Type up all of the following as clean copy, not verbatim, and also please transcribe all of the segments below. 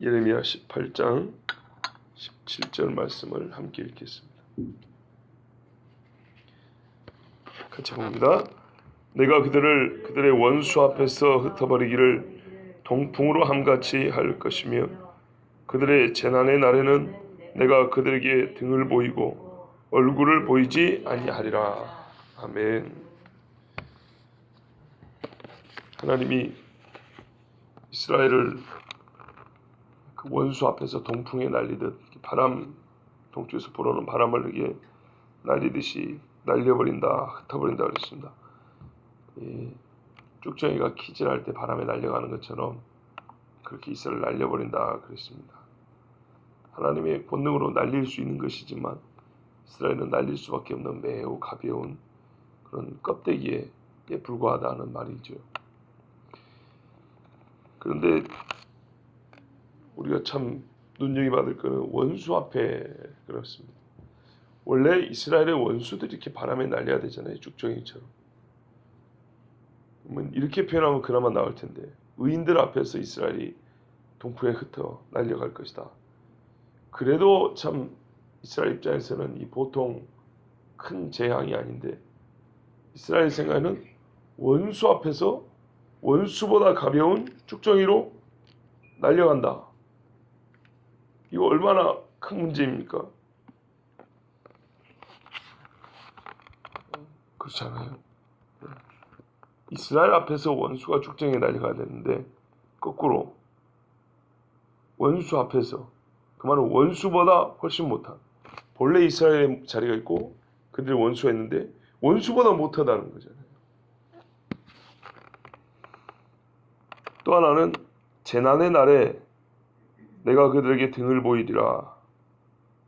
예레미야 18장 17절 말씀을 함께 읽겠습니다. 같이 봅니다. 내가 그들의 원수 앞에서 흩어버리기를 동풍으로 함같이 할 것이며 그들의 재난의 날에는 내가 그들에게 등을 보이고 얼굴을 보이지 아니하리라. 아멘. 하나님이 이스라엘을 그 원수 앞에서 동풍에 날리듯 바람, 동쪽에서 불어오는 바람을 이렇게 날리듯이 날려버린다, 흩어버린다 그랬습니다. 쭉정이가 키질할 때 바람에 날려가는 것처럼 그렇게 이스라엘을 날려버린다 그랬습니다. 하나님의 본능으로 날릴 수 있는 것이지만 이스라엘은 날릴 수밖에 없는 매우 가벼운 그런 껍데기에 불과하다는 말이죠. 그런데 우리가 참 눈여겨봐야 될 것은 원수 앞에 그렇습니다. 원래 이스라엘의 원수들이 이렇게 바람에 날려야 되잖아요. 쭉정이처럼. 이렇게 표현하면 그나마 나을 텐데 의인들 앞에서 이스라엘이 동풍에 흩어 날려갈 것이다. 그래도 참 이스라엘 입장에서는 이 보통 큰 재앙이 아닌데 이스라엘 생각에는 원수 앞에서 원수보다 가벼운 쭉정이로 날려간다. 이거 얼마나 큰 문제입니까? 그렇지 않아요? 이스라엘 앞에서 원수가 쭉정이에 날려가야 되는데 거꾸로 원수 앞에서 그 말은 원수보다 훨씬 못한 본래 이스라엘의 자리가 있고 그들의 원수가 있는데 원수보다 못하다는 거잖아요. 또 하나는 재난의 날에 내가 그들에게 등을 보이리라.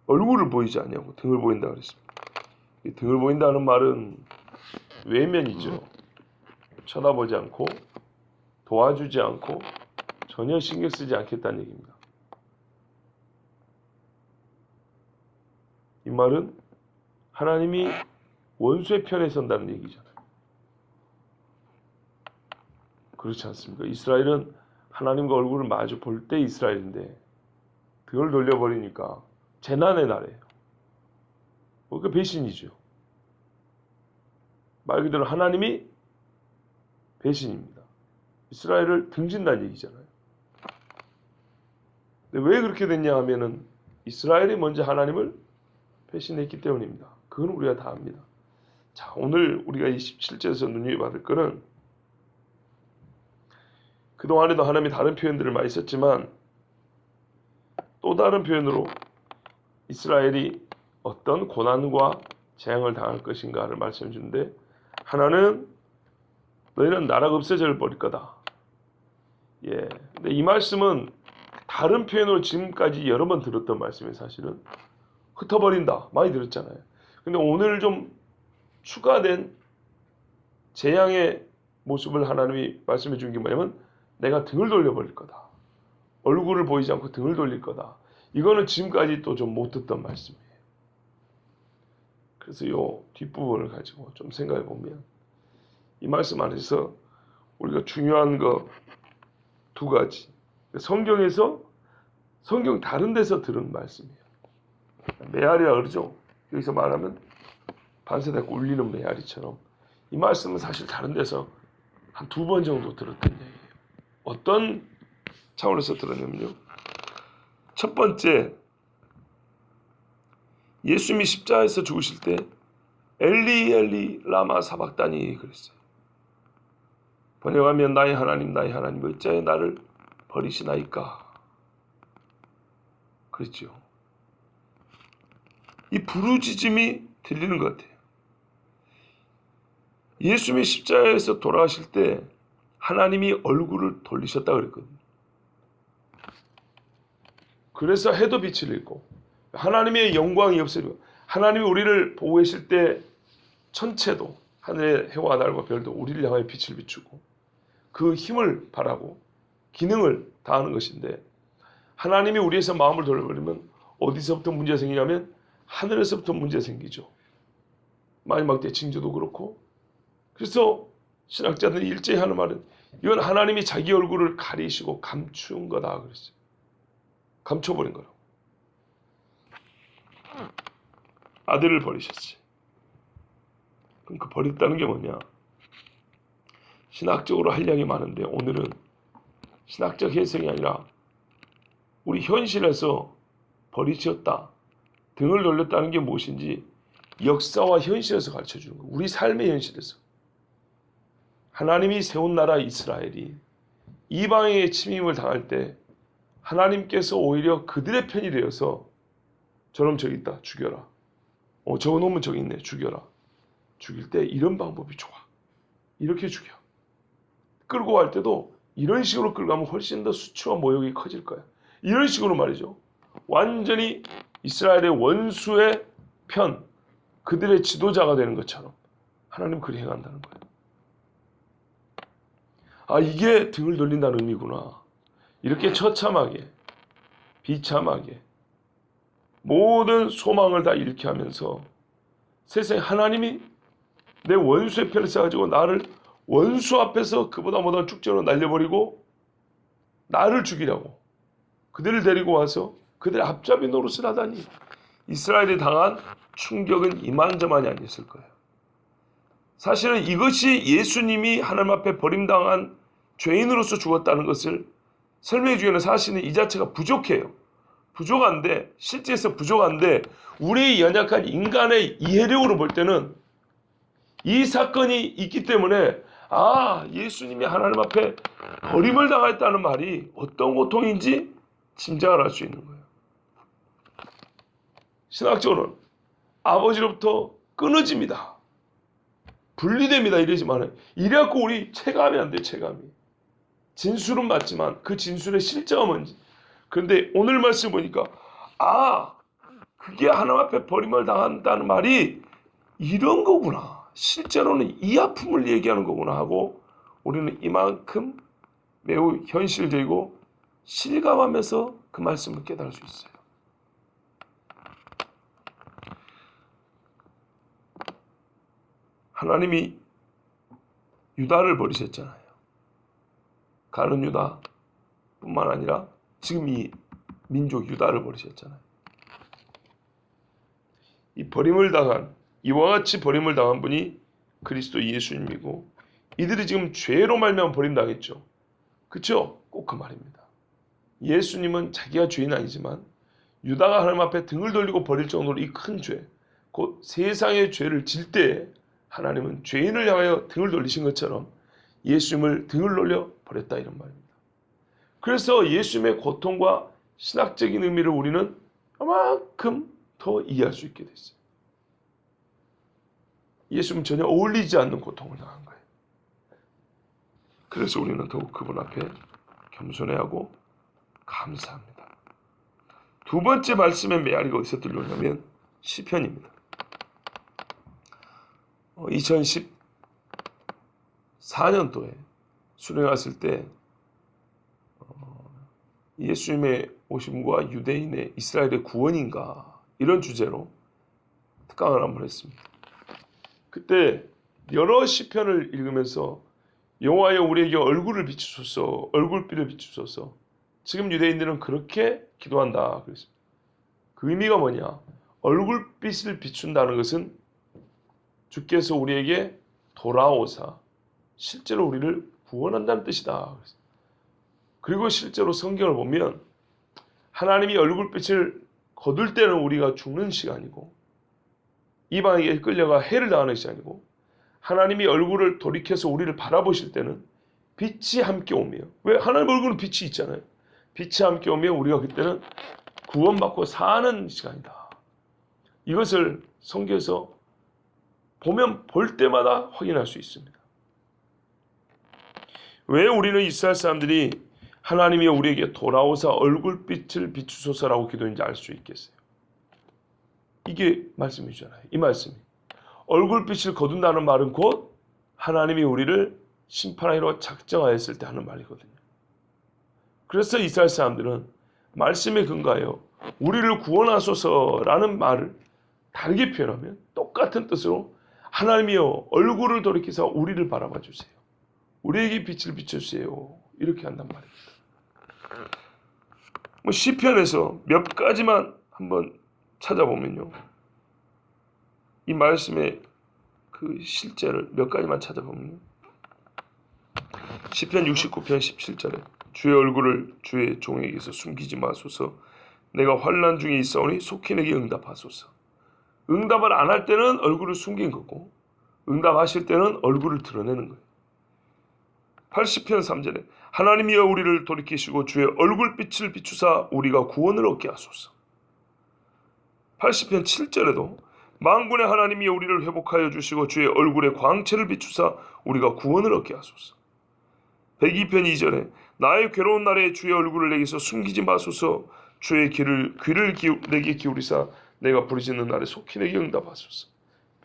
얼굴을 보이지 아니하고 등을 보인다 그랬습니다. 이 등을 보인다는 말은 외면이죠. 쳐다보지 않고 도와주지 않고 전혀 신경 쓰지 않겠다는 얘기입니다. 이 말은 하나님이 원수의 편에 선다는 얘기잖아요. 그렇지 않습니까? 이스라엘은 하나님과 얼굴을 마주 볼 때 이스라엘인데 등을 돌려버리니까 재난의 날이에요. 그게 배신이죠. 말 그대로 하나님이 배신입니다. 이스라엘을 등진다는 얘기잖아요. 근데 왜 그렇게 됐냐 하면은 이스라엘이 먼저 하나님을 배신했기 때문입니다. 그건 우리가 다 압니다. 자, 오늘 우리가 이 17절에서 눈여겨받을 것은 그동안에도 하나님이 다른 표현들을 많이 썼지만 또 다른 표현으로 이스라엘이 어떤 고난과 재앙을 당할 것인가를 말씀해 주는데 하나는 너희는 나라가 없어져 버릴 거다. 근데 이 말씀은 다른 표현으로 지금까지 여러 번 들었던 말씀이에요. 사실은 흩어버린다 많이 들었잖아요. 근데 오늘 좀 추가된 재앙의 모습을 하나님이 말씀해 준 게 뭐냐면 내가 등을 돌려버릴 거다. 얼굴을 보이지 않고 등을 돌릴 거다. 이거는 지금까지 또 좀 못 듣던 말씀이에요. 그래서 이 뒷부분을 가지고 좀 생각해 보면 이 말씀 안에서 우리가 중요한 거 두 가지. 성경에서 성경 다른 데서 들은 말씀이에요. 메아리라 그러죠. 여기서 말하면 반세되고 울리는 메아리처럼 이 말씀은 사실 다른 데서 한 2번 정도 들었던 얘기예요. 어떤 차원에서 들었냐면요. 첫 번째, 예수님이 십자가에서 죽으실 때 엘리 엘리 라마 사박다니 그랬어요. 번역하면 나의 하나님 어찌하여 나를 버리시나이까 그랬죠. 이 부르짖음이 들리는 것 같아요. 예수님이 십자가에서 돌아가실 때 하나님이 얼굴을 돌리셨다 그랬거든요. 그래서 해도 빛을 잃고 하나님의 영광이 없어지고 하나님이 우리를 보고 계실 때 천체도 하늘의 해와 달과 별도 우리를 향하여 빛을 비추고 그 힘을 바라고 기능을 다하는 것인데 하나님이 우리에서 마음을 돌려버리면 어디서부터 문제가 생기냐면 하늘에서부터 문제가 생기죠. 마지막 때 징조도 그렇고 그래서 신학자들이 일제히 하는 말은 이건 하나님이 자기 얼굴을 가리시고 감춘 거다 그랬어요. 감춰버린 거라고. 아들을 버리셨어요. 그럼 그 버렸다는 게 뭐냐? 신학적으로 할 이야기 많은데 오늘은 신학적 해석이 아니라 우리 현실에서 버리셨다, 등을 돌렸다는 게 무엇인지 역사와 현실에서 가르쳐 주는 거예요. 우리 삶의 현실에서. 하나님이 세운 나라 이스라엘이 이방인의 침입을 당할 때 하나님께서 오히려 그들의 편이 되어서 저놈 저기 있다, 죽여라. 저거 놈은 저기 있네, 죽여라. 죽일 때 이런 방법이 좋아. 이렇게 죽여. 끌고 갈 때도 이런 식으로 끌고 가면 훨씬 더 수치와 모욕이 커질 거야. 이런 식으로 말이죠. 완전히 이스라엘의 원수의 편, 그들의 지도자가 되는 것처럼 하나님 그리 행한다는 거예요. 아, 이게 등을 돌린다는 의미구나. 이렇게 처참하게, 비참하게 모든 소망을 다 잃게 하면서 세상에 하나님이 내 원수의 편을 써가지고 나를 원수 앞에서 그보다 못한 축제로 날려버리고 나를 죽이려고 그들을 데리고 와서 그들의 앞잡이 노릇을 하다니, 이스라엘이 당한 충격은 이만저만이 아니었을 거예요. 사실은 이것이 예수님이 하나님 앞에 버림당한 죄인으로서 죽었다는 것을 설명해 주기에는 사실은 이 자체가 부족해요. 부족한데, 실제에서 부족한데 우리의 연약한 인간의 이해력으로 볼 때는 이 사건이 있기 때문에 예수님이 하나님 앞에 버림을 당했다는 말이 어떤 고통인지 짐작을 할 수 있는 거예요. 신학적으로는 아버지로부터 끊어집니다. 분리됩니다. 이러지만 이래갖고 우리 체감이 안 돼. 체감이. 진술은 맞지만 그 진술의 실제가 뭔지. 그런데 오늘 말씀 보니까 그게 하나님 앞에 버림을 당한다는 말이 이런 거구나. 실제로는 이 아픔을 얘기하는 거구나 하고 우리는 이만큼 매우 현실적이고 실감하면서 그 말씀을 깨달을 수 있어요. 하나님이 유다를 버리셨잖아요. 가룟 유다 뿐만 아니라 지금 이 민족 유다를 버리셨잖아요. 이 버림을 당한, 이와 같이 버림을 당한 분이 그리스도 예수님이고, 이들이 지금 죄로 말미암아 버림당했죠. 그렇죠? 꼭 그 말입니다. 예수님은 자기가 죄인 아니지만 유다가 하나님 앞에 등을 돌리고 버릴 정도로 이 큰 죄, 곧 세상의 죄를 질 때 하나님은 죄인을 향하여 등을 돌리신 것처럼 예수님을 등을 돌려 버렸다, 이런 말입니다. 그래서 예수님의 고통과 신학적인 의미를 우리는 그만큼 더 이해할 수 있게 됐어요. 예수님은 전혀 어울리지 않는 고통을 당한 거예요. 그래서 우리는 더욱 그분 앞에 겸손해하고 감사합니다. 두 번째 말씀의 메아리가 어디서 들려오냐면 시편입니다. 2014년도에 수련회 갔을 때 예수님의 오심과 유대인의 이스라엘의 구원인가, 이런 주제로 특강을 한번 했습니다. 그때 여러 시편을 읽으면서 여호와여 우리에게 얼굴을 비추소서, 얼굴빛을 비추소서. 지금 유대인들은 그렇게 기도한다 그랬습니다. 그 의미가 뭐냐? 얼굴빛을 비춘다는 것은 주께서 우리에게 돌아오사 실제로 우리를 구원한다는 뜻이다. 그리고 실제로 성경을 보면 하나님이 얼굴빛을 거둘 때는 우리가 죽는 시간이고, 이방에게 끌려가 해를 당하는 시간이고, 하나님이 얼굴을 돌이켜서 우리를 바라보실 때는 빛이 함께 오며, 왜? 하나님 얼굴은 빛이 있잖아요. 빛이 함께 오며 우리가 그때는 구원받고 사는 시간이다. 이것을 성경에서 보면 볼 때마다 확인할 수 있습니다. 왜 우리는 이스라엘 사람들이 하나님이 우리에게 돌아오사 얼굴빛을 비추소서라고 기도했는지 알 수 있겠어요. 이게 말씀이잖아요. 이 말씀이. 얼굴빛을 거둔다는 말은 곧 하나님이 우리를 심판하기로 작정하였을 때 하는 말이거든요. 그래서 이스라엘 사람들은 말씀에 근거하여 우리를 구원하소서라는 말을 다르게 표현하면 똑같은 뜻으로 하나님이여 얼굴을 돌이켜서 우리를 바라봐 주세요. 우리에게 빛을 비춰주세요. 이렇게 한단 말입니다. 뭐 시편에서 몇 가지만 한번 찾아보면요, 이 말씀의 그 실제를 몇 가지만 찾아보면요, 시편 69편 17절에 주의 얼굴을 주의 종에게서 숨기지 마소서. 내가 환난 중에 있사오니 속히 내게 응답하소서. 응답을 안 할 때는 얼굴을 숨긴 거고, 응답하실 때는 얼굴을 드러내는 거예요. 80편 3절에 하나님이여 우리를 돌이키시고 주의 얼굴빛을 비추사 우리가 구원을 얻게 하소서. 80편 7절에도 만군의 하나님이여 우리를 회복하여 주시고 주의 얼굴의 광채를 비추사 우리가 구원을 얻게 하소서. 102편 2절에 나의 괴로운 날에 주의 얼굴을 내게서 숨기지 마소서. 주의 귀를 내게 기울이사 내가 부르짖는 날에 속히 내게 응답하소서.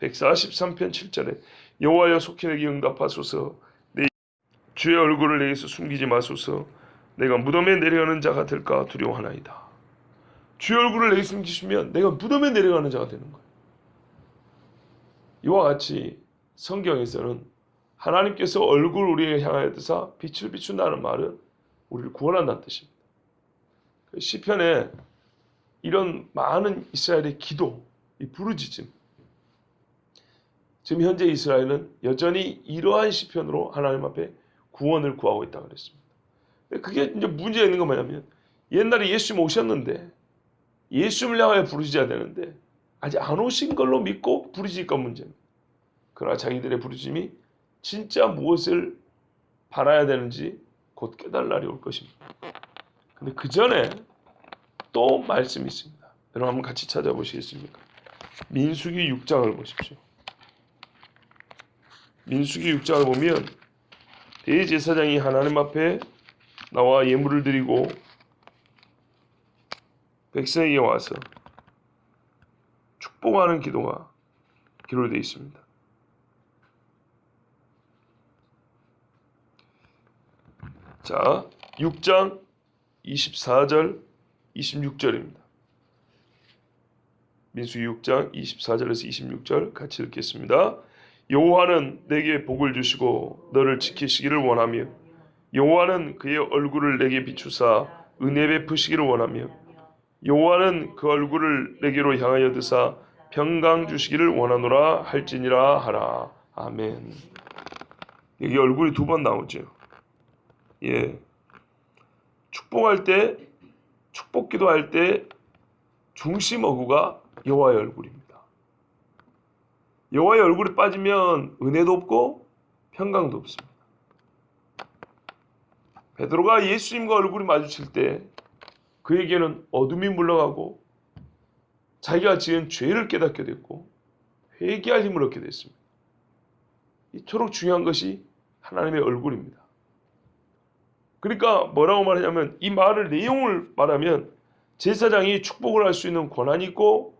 143편 7절에 여호와여 속히 내게 응답하소서. 주의 얼굴을 내게서 숨기지 마소서. 내가 무덤에 내려가는 자가 될까 두려워하나이다. 주의 얼굴을 내게 숨기시면 내가 무덤에 내려가는 자가 되는 거예요. 이와 같이 성경에서는 하나님께서 얼굴 우리에게 향하여 드사 빛을 비춘다는 말은 우리를 구원한다는 뜻입니다. 시편에 이런 많은 이스라엘의 기도, 이 부르짖음, 지금 현재 이스라엘은 여전히 이러한 시편으로 하나님 앞에 구원을 구하고 있다고 그랬습니다. 그게 이제 문제가 있는 건 뭐냐면, 옛날에 예수님 오셨는데 예수님을 향하여 부르짖어야 되는데 아직 안 오신 걸로 믿고 부르짖을까 문제입니다. 그러나 자기들의 부르짖음이 진짜 무엇을 바라야 되는지 곧 깨달을 날이 올 것입니다. 근데 그 전에 또 말씀이 있습니다. 여러분 한번 같이 찾아보시겠습니까? 민수기 6장을 보십시오. 민수기 6장을 보면 대제사장이 하나님 앞에 나와 예물을 드리고 백성에게 와서 축복하는 기도가 기록되어 있습니다. 자, 6장 24절 26절입니다. 민수기 6장 24절에서 26절 같이 읽겠습니다. 여호와는 내게 복을 주시고 너를 지키시기를 원하며 여호와는 그의 얼굴을 내게 비추사 은혜 베푸시기를 원하며 여호와는 그 얼굴을 내게로 향하여 드사 평강 주시기를 원하노라 할지니라 하라. 아멘. 여기 얼굴이 두 번 나오죠. 예. 축복할 때, 축복 기도할 때 중심 어구가 여호와의 얼굴입니다. 여호와의 얼굴이 빠지면 은혜도 없고 평강도 없습니다. 베드로가 예수님과 얼굴이 마주칠 때 그에게는 어둠이 물러가고 자기가 지은 죄를 깨닫게 됐고 회개할 힘을 얻게 됐습니다. 이토록 중요한 것이 하나님의 얼굴입니다. 그러니까 뭐라고 말하냐면, 이 말을 내용을 말하면 제사장이 축복을 할 수 있는 권한이 있고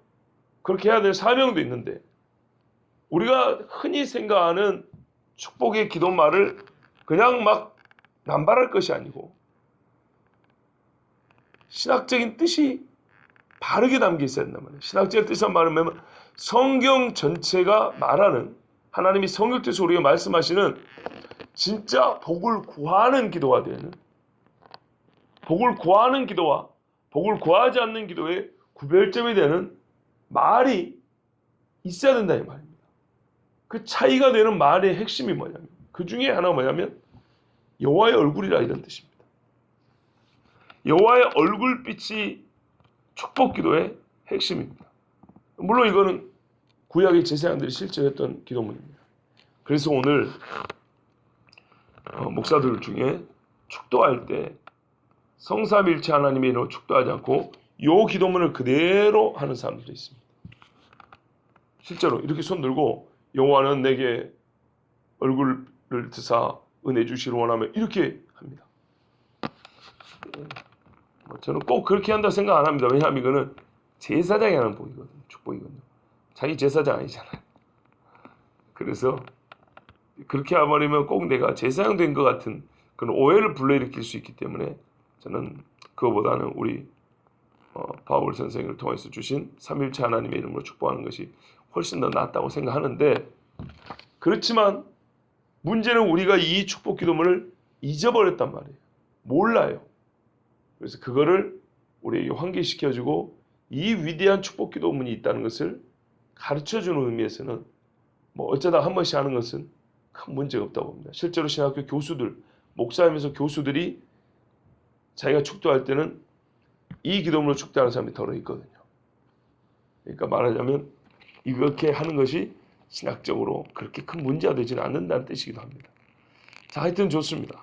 그렇게 해야 될 사명도 있는데, 우리가 흔히 생각하는 축복의 기도말을 그냥 막 남발할 것이 아니고 신학적인 뜻이 바르게 담겨 있어야 된단 말이에요. 신학적인 뜻을 말하면 성경 전체가 말하는, 하나님이 성경 뜻으로 우리가 말씀하시는 진짜 복을 구하는 기도가 되는, 복을 구하는 기도와 복을 구하지 않는 기도의 구별점이 되는 말이 있어야 된다 이 말입니다. 그 차이가 되는 말의 핵심이 뭐냐면, 그 중에 하나가 뭐냐면 여호와의 얼굴이라 이런 뜻입니다. 여호와의 얼굴빛이 축복 기도의 핵심입니다. 물론 이거는 구약의 제사장들이 실제 했던 기도문입니다. 그래서 오늘 목사들 중에 축도할 때 성삼일체 하나님의 이름으로 축도하지 않고 요 기도문을 그대로 하는 사람들이 있습니다. 실제로 이렇게 손 들고 여호와는 내게 얼굴을 드사 은혜 주시기를 원하며 이렇게 합니다. 저는 꼭 그렇게 한다 생각 안 합니다. 왜냐하면 이거는 제사장이 하는 복이거든요. 축복이거든요. 자기 제사장 아니잖아요. 그래서 그렇게 해버리면 꼭 내가 제사장 된 것 같은 그런 오해를 불러일으킬 수 있기 때문에 저는 그거보다는 우리 바울 선생을 통해서 주신 삼일체 하나님의 이름으로 축복하는 것이 훨씬 더 낫다고 생각하는데, 그렇지만 문제는 우리가 이 축복 기도문을 잊어버렸단 말이에요. 몰라요. 그래서 그거를 우리에게 환기시켜주고 이 위대한 축복 기도문이 있다는 것을 가르쳐주는 의미에서는 뭐 어쩌다 한 번씩 하는 것은 큰 문제가 없다고 봅니다. 실제로 신학교 교수들, 목사이면서 교수들이 자기가 축도할 때는 이 기도문으로 축도하는 사람이 더러 있거든요. 그러니까 말하자면 이렇게 하는 것이 신학적으로 그렇게 큰 문제가 되지는 않는다는 뜻이기도 합니다. 자, 하여튼 좋습니다.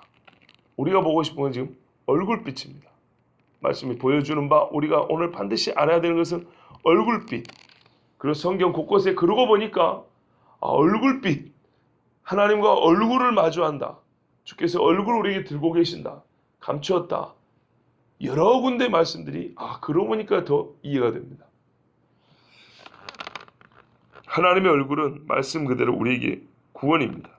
우리가 보고 싶은 건 지금 얼굴빛입니다. 말씀이 보여주는 바 우리가 오늘 반드시 알아야 되는 것은 얼굴빛. 그리고 성경 곳곳에 그러고 보니까 얼굴빛. 하나님과 얼굴을 마주한다. 주께서 얼굴을 우리에게 들고 계신다. 감추었다. 여러 군데 말씀들이 그러고 보니까 더 이해가 됩니다. 하나님의 얼굴은 말씀 그대로 우리에게 구원입니다.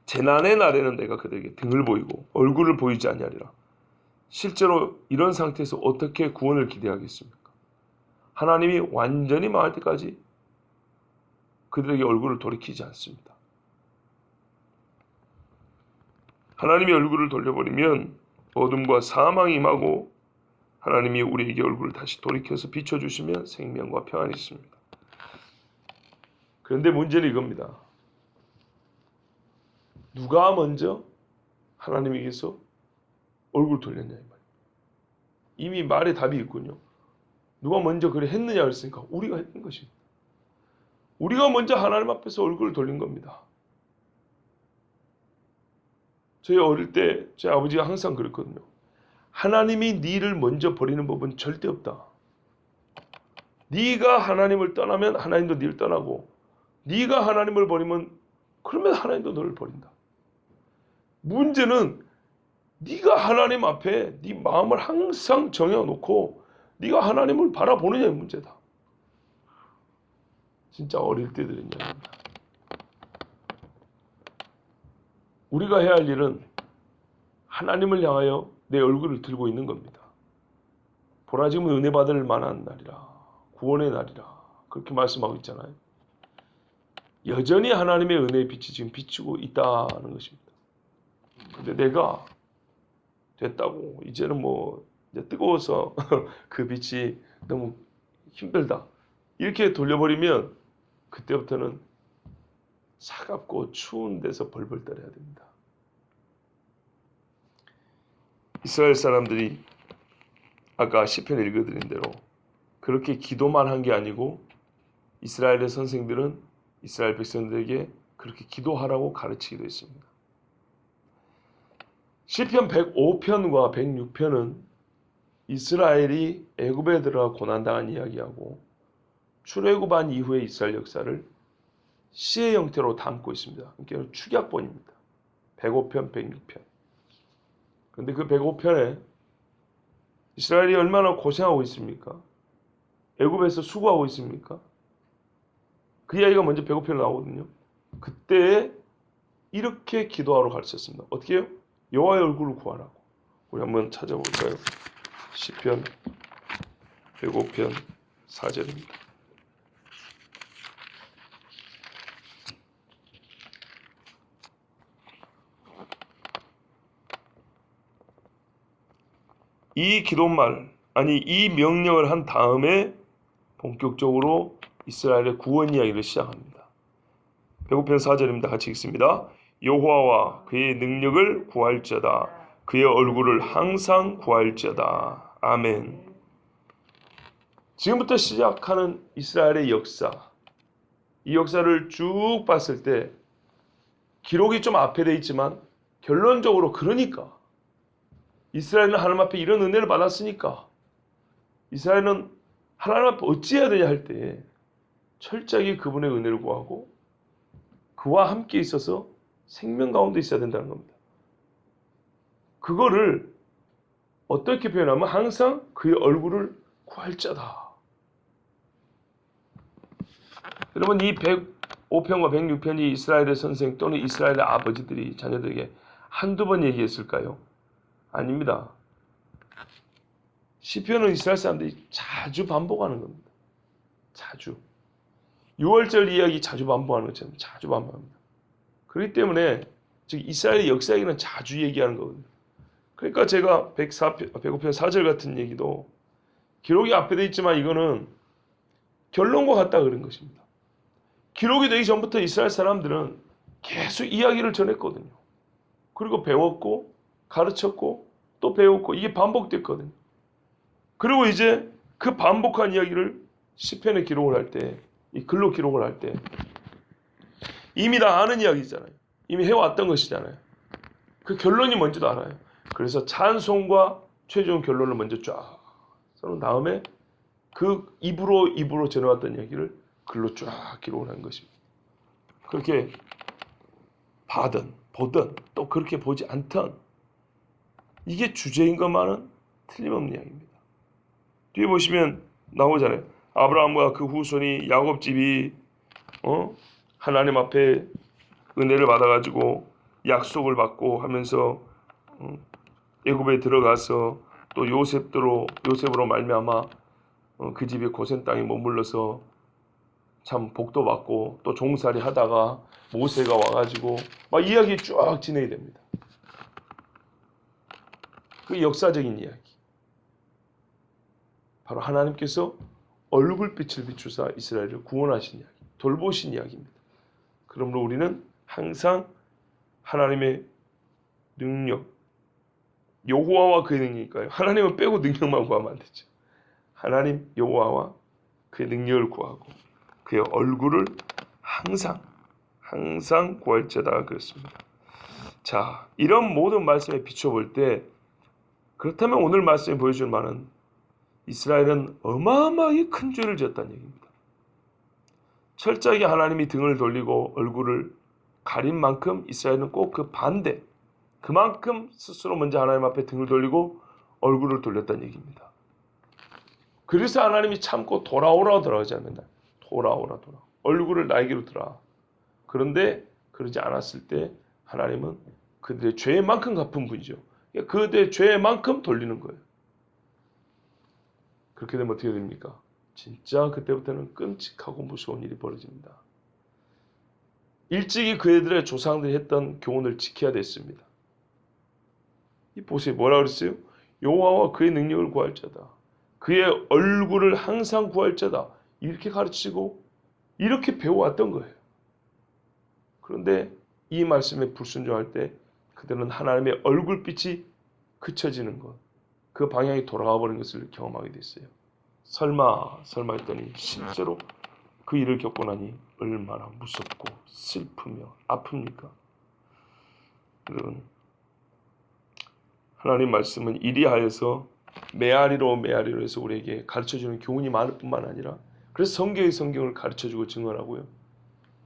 재난의 날에는 내가 그들에게 등을 보이고 얼굴을 보이지 아니하리라. 실제로 이런 상태에서 어떻게 구원을 기대하겠습니까? 하나님이 완전히 망할 때까지 그들에게 얼굴을 돌이키지 않습니다. 하나님의 얼굴을 돌려버리면 어둠과 사망이 임하고 하나님이 우리에게 얼굴을 다시 돌이켜서 비춰주시면 생명과 평안이 있습니다. 그런데 문제는 이겁니다. 누가 먼저 하나님에게서 얼굴 돌렸냐 이 말이에요. 이미 말에 답이 있군요. 누가 먼저 그래 했느냐 그랬으니까 우리가 했던 것입니다. 우리가 먼저 하나님 앞에서 얼굴을 돌린 겁니다. 저희 어릴 때 제 아버지가 항상 그랬거든요. 하나님이 니를 먼저 버리는 법은 절대 없다. 네가 하나님을 떠나면 하나님도 니를 떠나고 네가 하나님을 버리면 그러면 하나님도 너를 버린다. 문제는 네가 하나님 앞에 네 마음을 항상 정해놓고 네가 하나님을 바라보느냐의 문제다. 진짜 어릴 때 들은 이야기입니다. 우리가 해야 할 일은 하나님을 향하여 내 얼굴을 들고 있는 겁니다. 보라 지금 은혜 받을 만한 날이라 구원의 날이라 그렇게 말씀하고 있잖아요. 여전히 하나님의 은혜의 빛이 지금 비추고 있다는 것입니다. 근데 내가 됐다고 이제는 이제 뜨거워서 그 빛이 너무 힘들다 이렇게 돌려버리면 그때부터는 차갑고 추운 데서 벌벌 떨어야 됩니다. 이스라엘 사람들이 아까 시편에 읽어드린 대로 그렇게 기도만 한 게 아니고 이스라엘의 선생들은 이스라엘 백성들에게 그렇게 기도하라고 가르치기도 했습니다. 시편 105편과 106편은 이스라엘이 애굽에 들어가 고난당한 이야기하고 출애굽한 이후의 이스라엘 역사를 시의 형태로 담고 있습니다. 그러니까 축약본입니다. 105편, 106편. 그런데 그 105편에 이스라엘이 얼마나 고생하고 있습니까? 애굽에서 수고하고 있습니까? 그 이야기가 먼저 105편에 나오거든요. 그때 이렇게 기도하러 가르쳤습니다. 어떻게 해요? 여호와의 얼굴을 구하라고. 우리 한번 찾아볼까요? 시편 105편 4절입니다. 이 명령을 한 다음에 본격적으로 이스라엘의 구원 이야기를 시작합니다. 105편 4절입니다. 같이 읽습니다. 여호와와 그의 능력을 구할지어다. 그의 얼굴을 항상 구할지어다. 아멘. 지금부터 시작하는 이스라엘의 역사, 이 역사를 쭉 봤을 때 기록이 좀 앞에 돼 있지만 결론적으로 그러니까 이스라엘은 하나님 앞에 이런 은혜를 받았으니까 이스라엘은 하나님 앞에 어찌해야 되냐 할 때 철저하게 그분의 은혜를 구하고 그와 함께 있어서 생명 가운데 있어야 된다는 겁니다. 그거를 어떻게 표현하면 항상 그의 얼굴을 구할 자다. 여러분 이 105편과 106편이 이스라엘의 선생 또는 이스라엘의 아버지들이 자녀들에게 한두 번 얘기했을까요? 아닙니다. 시편은 이스라엘 사람들이 자주 반복하는 겁니다. 자주. 6월절 이야기 자주 반복하는 것처럼 자주 반복합니다. 그렇기 때문에 즉 이스라엘의 역사 얘기는 자주 얘기하는 거거든요. 그러니까 제가 105편 4절 같은 얘기도 기록이 앞에 돼 있지만 이거는 결론과 같다 그런 것입니다. 기록이 되기 전부터 이스라엘 사람들은 계속 이야기를 전했거든요. 그리고 배웠고 가르쳤고 또 배웠고 이게 반복됐거든요. 그리고 이제 그 반복한 이야기를 시편에 기록을 할 때, 이 글로 기록을 할 때 이미 다 아는 이야기잖아요. 이미 해왔던 것이잖아요. 그 결론이 뭔지도 알아요. 그래서 찬송과 최종 결론을 먼저 쫙 써놓은 다음에 그 입으로 전해왔던 이야기를 글로 쫙 기록을 한 것입니다. 그렇게 봐든 보든 또 그렇게 보지 않든 이게 주제인 것만은 틀림없는 이야기입니다. 뒤에 보시면 나오잖아요. 아브라함과 그 후손이 야곱 집이 하나님 앞에 은혜를 받아가지고 약속을 받고 하면서 애굽에 들어가서 또 요셉으로 말미암아 그 집에 고센 땅에 머물러서 참 복도 받고 또 종살이 하다가 모세가 와가지고 막 이야기 쫙 진행이 됩니다. 그 역사적인 이야기. 바로 하나님께서 얼굴빛을 비추사 이스라엘을 구원하신 이야기, 돌보신 이야기입니다. 그러므로 우리는 항상 하나님의 능력, 여호와와 그의 능력이니까요. 하나님은 빼고 능력만 구하면 안 되죠. 하나님 여호와와 그의 능력을 구하고 그의 얼굴을 항상 구할지어다 그랬습니다. 자, 이런 모든 말씀에 비춰볼 때 그렇다면 오늘 말씀이 보여줄 만은 이스라엘은 어마어마하게 큰 죄를 지었다는 얘기입니다. 철저하게 하나님이 등을 돌리고 얼굴을 가린 만큼 이스라엘은 꼭 그 반대, 그만큼 스스로 먼저 하나님 앞에 등을 돌리고 얼굴을 돌렸다는 얘기입니다. 그래서 하나님이 참고 돌아오라 하잖아요. 맨날 돌아오라. 얼굴을 나에게로 들어. 그런데 그러지 않았을 때 하나님은 그들의 죄만큼 갚은 분이죠. 그들의 죄만큼 돌리는 거예요. 그렇게 되면 어떻게 됩니까? 진짜 그때부터는 끔찍하고 무서운 일이 벌어집니다. 일찍이 그들의 조상들이 했던 교훈을 지켜야 됐습니다. 이 보세요. 뭐라 그랬어요? 여호와와 그의 능력을 구할 자다. 그의 얼굴을 항상 구할 자다. 이렇게 가르치고 이렇게 배워왔던 거예요. 그런데 이 말씀에 불순종할 때 그들은 하나님의 얼굴빛이 그쳐지는 것, 그 방향이 돌아가 버린 것을 경험하게 됐어요. 설마 했더니 실제로 그 일을 겪고 나니 얼마나 무섭고 슬프며 아픕니까? 여러분, 하나님 말씀은 이리하여서 메아리로 해서 우리에게 가르쳐주는 교훈이 많을 뿐만 아니라 그래서 성경을 가르쳐주고 증언하고요.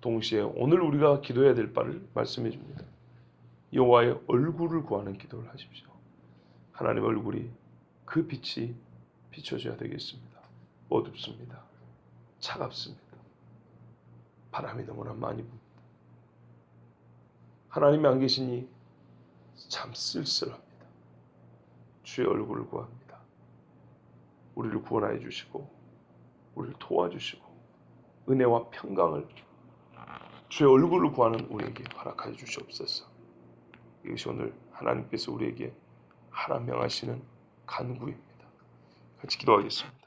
동시에 오늘 우리가 기도해야 될 바를 말씀해 줍니다. 여호와의 얼굴을 구하는 기도를 하십시오. 하나님의 얼굴이 그 빛이 비춰줘야 되겠습니다. 어둡습니다. 차갑습니다. 바람이 너무나 많이 붑니다. 하나님이 안 계시니 참 쓸쓸합니다. 주의 얼굴을 구합니다. 우리를 구원하여 주시고 우리를 도와주시고 은혜와 평강을 주의 얼굴을 구하는 우리에게 허락하여 주시옵소서. 이것이 오늘 하나님께서 우리에게 하라 명하시는 간구입니다. 같이 기도하겠습니다.